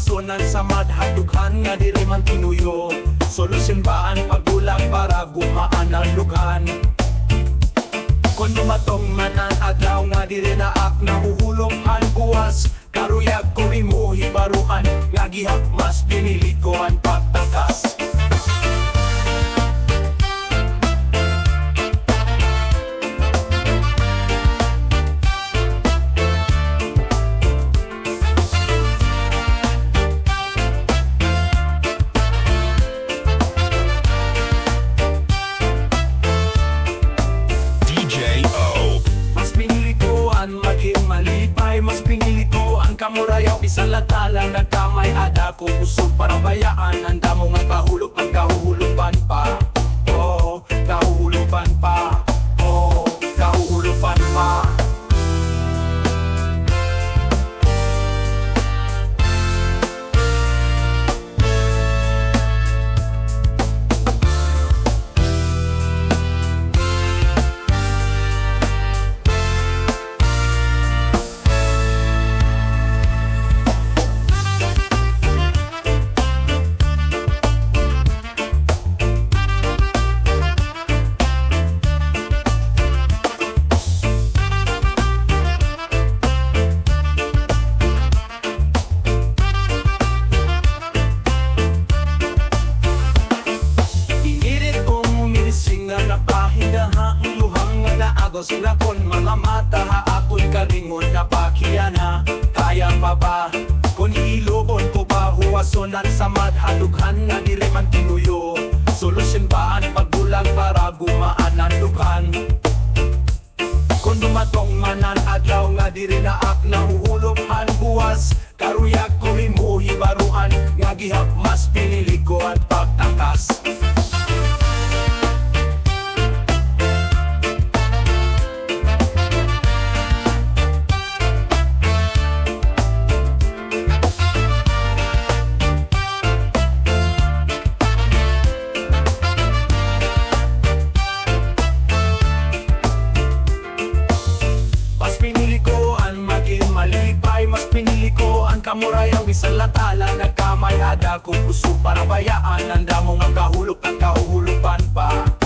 huwasonan sa madhatughan nga diri man tinuyo. Solusyon ba ang pagbulag para gumaan ang lughan? Kung dumatong man ang adlaw nga diri na ak nahuhulog ang buwas, karuyag ko imo hibaruan nga gihap mas pinili ko ang pagtakas. Mas pinili ko ang kamurayaw bisan latalang nagkamay ada ko kusog para bayaan ang damo nga kahulog ang kahuhulupan pa. Oh, kahuhulupan pa. Oh, kahuhulupan pa. Sila kon mga mata haapon karingon na pakiyana. Kaya pa ba? Kung ilubon ko ba huwasonan sa madhalughan nga diri man tinuyo. Solusyon ba ang pagbulag para gumaan ang lughan? Kung dumatong man ang adlaw nga diri na ak nahuhulog ang buwas, karuyag ko imo hibaruan nga gihap mas pinili ko ang pagtakas. Mas pinili ko ang kamurayaw bisan latala nagkamay ada ko puso para bayaan ang damo nga kahulog ang kahuhulupan pa.